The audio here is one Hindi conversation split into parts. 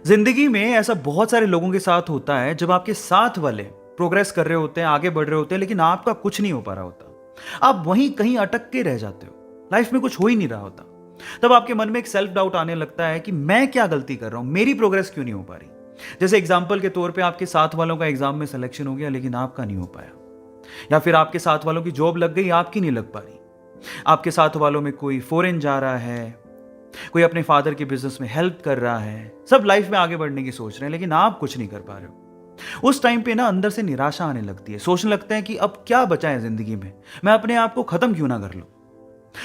जिंदगी में ऐसा बहुत सारे लोगों के साथ होता है जब आपके साथ वाले प्रोग्रेस कर रहे होते हैं, आगे बढ़ रहे होते हैं, लेकिन आपका कुछ नहीं हो पा रहा होता। आप वहीं कहीं अटक के रह जाते हो, लाइफ में कुछ हो ही नहीं रहा होता। तब आपके मन में एक सेल्फ डाउट आने लगता है कि मैं क्या गलती कर रहा हूं, मेरी प्रोग्रेस क्यों नहीं हो पा रही। जैसे एग्जाम्पल के तौर पे आपके साथ वालों का एग्जाम में सिलेक्शन हो गया लेकिन आपका नहीं हो पाया, या फिर आपके साथ वालों की जॉब लग गई, आपकी नहीं लग पा रही। आपके साथ वालों में कोई फॉरेन जा रहा है, कोई अपने फादर के बिजनेस में हेल्प कर रहा है, सब लाइफ में आगे बढ़ने की सोच रहे हैं, लेकिन आप कुछ नहीं कर पा रहे हो। उस टाइम पे ना अंदर से निराशा आने लगती है, सोचने लगते हैं कि अब क्या बचा है जिंदगी में, मैं अपने आप को खत्म क्यों ना कर लूं।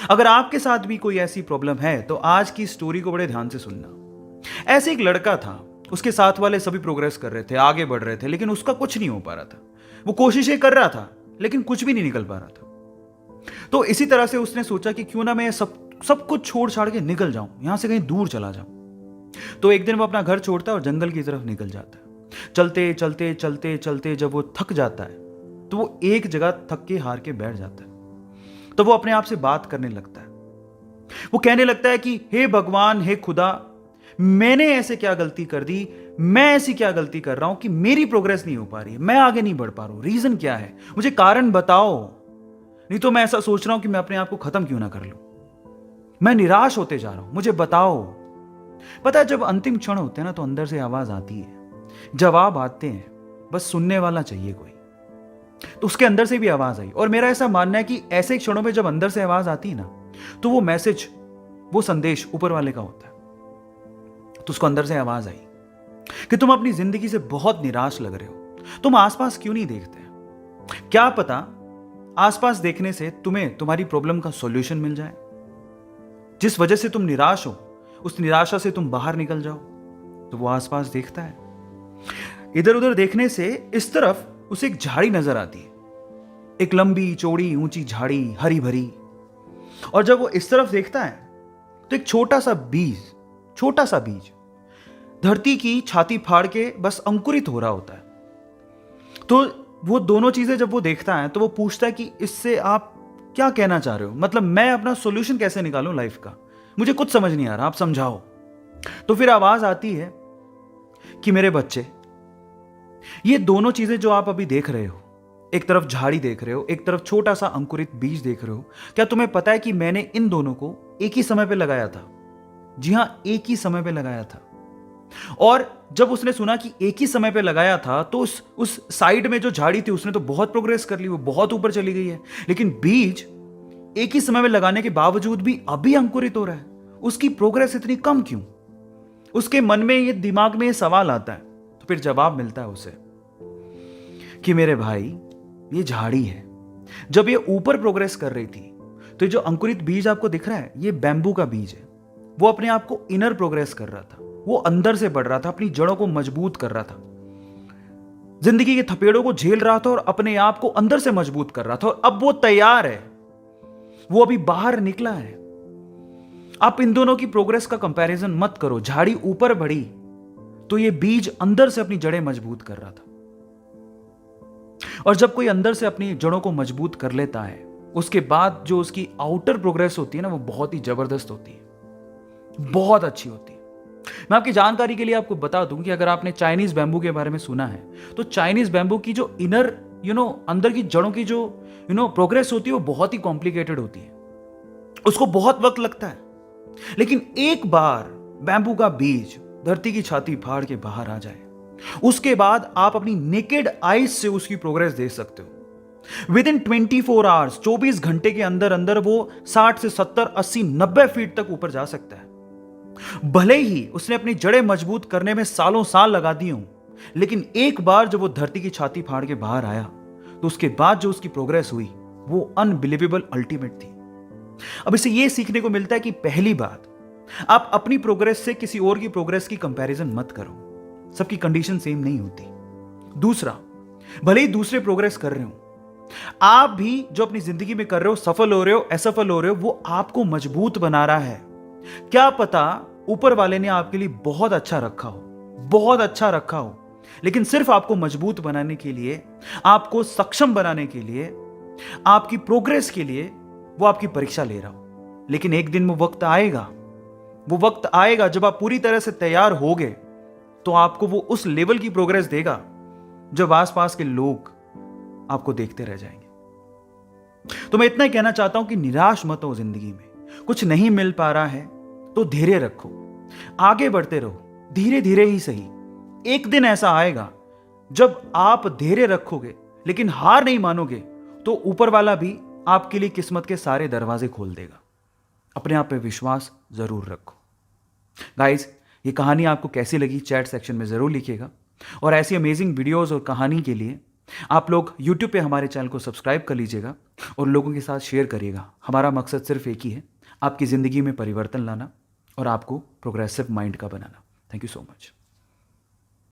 अगर आपके साथ भी कोई ऐसी प्रॉब्लम है तो आज की स्टोरी को बड़े ध्यान से सुनना। ऐसे एक लड़का था, उसके साथ वाले सभी प्रोग्रेस कर रहे थे, आगे बढ़ रहे थे, लेकिन उसका कुछ नहीं हो पा रहा था। वो कोशिशें कर रहा था लेकिन कुछ भी नहीं निकल पा रहा था। तो इसी तरह से उसने सोचा कि क्यों ना मैं सब सब कुछ छोड़ छाड़ के निकल जाऊं, यहां से कहीं दूर चला जाऊं। तो एक दिन वो अपना घर छोड़ता है और जंगल की तरफ निकल जाता है। चलते चलते चलते चलते जब वो थक जाता है तो वो एक जगह थक के हार के बैठ जाता है। तो वो अपने आप से बात करने लगता है। वो कहने लगता है कि हे भगवान, हे खुदा, मैंने ऐसे क्या गलती कर दी, मैं ऐसी क्या गलती कर रहा हूं कि मेरी प्रोग्रेस नहीं हो पा रही है, मैं आगे नहीं बढ़ पा रहा हूं, रीजन क्या है, मुझे कारण बताओ। नहीं तो मैं ऐसा सोच रहा हूं कि मैं अपने आप को खत्म क्यों ना कर लूं, मैं निराश होते जा रहा हूं, मुझे बताओ। पता है, जब अंतिम क्षण होते हैं ना तो अंदर से आवाज आती है, जवाब आते हैं, बस सुनने वाला चाहिए कोई। तो उसके अंदर से भी आवाज आई, और मेरा ऐसा मानना है कि ऐसे क्षणों में जब अंदर से आवाज आती है ना तो वो मैसेज, वो संदेश ऊपर वाले का होता है। तो उसको अंदर से आवाज आई कि तुम अपनी जिंदगी से बहुत निराश लग रहे हो, तुम आसपास क्यों नहीं देखते। क्या पता आसपास देखने से तुम्हें तुम्हारी प्रॉब्लम का सॉल्यूशन मिल जाए। जिस वजह से तुम निराश हो, उस निराशा से तुम बाहर निकल जाओ। तो वो आसपास देखता है, इधर उधर देखने से इस तरफ उसे एक झाड़ी नजर आती है, एक लंबी चौड़ी ऊंची झाड़ी, हरी भरी। और जब वो इस तरफ देखता है तो एक छोटा सा बीज धरती की छाती फाड़ के बस अंकुरित हो रहा होता है। तो वो दोनों चीजें जब वो देखता है तो वो पूछता है कि इससे आप क्या कहना चाह रहे हो, मतलब मैं अपना सॉल्यूशन कैसे निकालूं लाइफ का, मुझे कुछ समझ नहीं आ रहा, आप समझाओ। तो फिर आवाज आती है कि मेरे बच्चे, ये दोनों चीजें जो आप अभी देख रहे हो, एक तरफ झाड़ी देख रहे हो, एक तरफ छोटा सा अंकुरित बीज देख रहे हो, क्या तुम्हें पता है कि मैंने इन दोनों को एक ही समय पे लगाया था। जी हां, एक ही समय पे लगाया था। और जब उसने सुना कि एक ही समय पे लगाया था तो उस साइड में जो झाड़ी थी उसने तो बहुत प्रोग्रेस कर ली, वो बहुत ऊपर चली गई है। लेकिन बीज एक ही समय में लगाने के बावजूद भी अभी अंकुरित हो रहा है, उसकी प्रोग्रेस इतनी कम क्यों। उसके मन में ये, दिमाग में ये सवाल आता है। तो फिर जवाब मिलता है उसे कि मेरे भाई, ये झाड़ी है, जब ये ऊपर प्रोग्रेस कर रही थी तो ये जो अंकुरित बीज आपको दिख रहा है ये बैम्बू का बीज है। वो अपने आप को इनर प्रोग्रेस कर रहा था, वो अंदर से बढ़ रहा था, अपनी जड़ों को मजबूत कर रहा था, जिंदगी के थपेड़ों को झेल रहा था और अपने आप को अंदर से मजबूत कर रहा था। और अब वो तैयार है, वो अभी बाहर निकला है। आप इन दोनों की प्रोग्रेस का कंपैरिजन मत करो। झाड़ी ऊपर बढ़ी तो ये बीज अंदर से अपनी जड़ें मजबूत कर रहा था। और जब कोई अंदर से अपनी जड़ों को मजबूत कर लेता है, उसके बाद जो उसकी आउटर प्रोग्रेस होती है ना, वो बहुत ही जबरदस्त होती है, बहुत अच्छी होती है। मैं आपकी जानकारी के लिए आपको बता दूं कि अगर आपने चाइनीज बैम्बू के बारे में सुना है तो चाइनीज बैम्बू की जो इनर अंदर की जड़ों की जो प्रोग्रेस होती है वो बहुत ही कॉम्प्लिकेटेड होती है, उसको बहुत वक्त लगता है। लेकिन एक बार बैम्बू का बीज धरती की छाती फाड़ के बाहर आ जाए, उसके बाद आप अपनी नेकेड आईज से उसकी प्रोग्रेस देख सकते हो। विद इन 24 आवर्स, 24 घंटे के अंदर अंदर वो 60 से 70, 80, 90 फीट तक ऊपर जा सकता है। भले ही उसने अपनी जड़ें मजबूत करने में सालों साल लगा दी हूं, लेकिन एक बार जब वो धरती की छाती फाड़ के बाहर आया तो उसके बाद जो उसकी प्रोग्रेस हुई वो अनबिलीवेबल, अल्टीमेट थी। अब इसे ये सीखने को मिलता है कि पहली बात, आप अपनी प्रोग्रेस से किसी और की प्रोग्रेस की कंपैरिजन मत करो, सबकी कंडीशन सेम नहीं होती। दूसरा, भले ही दूसरे प्रोग्रेस कर रहे हो, आप भी जो अपनी जिंदगी में कर रहे हो, सफल हो रहे हो, असफल हो रहे हो, वो आपको मजबूत बना रहा है। क्या पता ऊपर वाले ने आपके लिए बहुत अच्छा रखा हो, बहुत अच्छा रखा हो, लेकिन सिर्फ आपको मजबूत बनाने के लिए, आपको सक्षम बनाने के लिए, आपकी प्रोग्रेस के लिए वो आपकी परीक्षा ले रहा हो। लेकिन एक दिन वो वक्त आएगा जब आप पूरी तरह से तैयार होगे, तो आपको वो उस लेवल की प्रोग्रेस देगा जब आसपास के लोग आपको देखते रह जाएंगे। तो मैं इतना ही कहना चाहता हूं कि निराश मत हो जिंदगी में। कुछ नहीं मिल पा रहा है तो धैर्य रखो, आगे बढ़ते रहो, धीरे धीरे ही सही। एक दिन ऐसा आएगा जब आप धैर्य रखोगे लेकिन हार नहीं मानोगे, तो ऊपर वाला भी आपके लिए किस्मत के सारे दरवाजे खोल देगा। अपने आप पे विश्वास जरूर रखो। गाइस, ये कहानी आपको कैसी लगी चैट सेक्शन में जरूर लिखिएगा, और ऐसी अमेजिंग वीडियोस और कहानी के लिए आप लोग YouTube पे हमारे चैनल को सब्सक्राइब कर लीजिएगा और लोगों के साथ शेयर करिएगा। हमारा मकसद सिर्फ एक ही है, आपकी ज़िंदगी में परिवर्तन लाना और आपको प्रोग्रेसिव माइंड का बनाना। Thank you so much.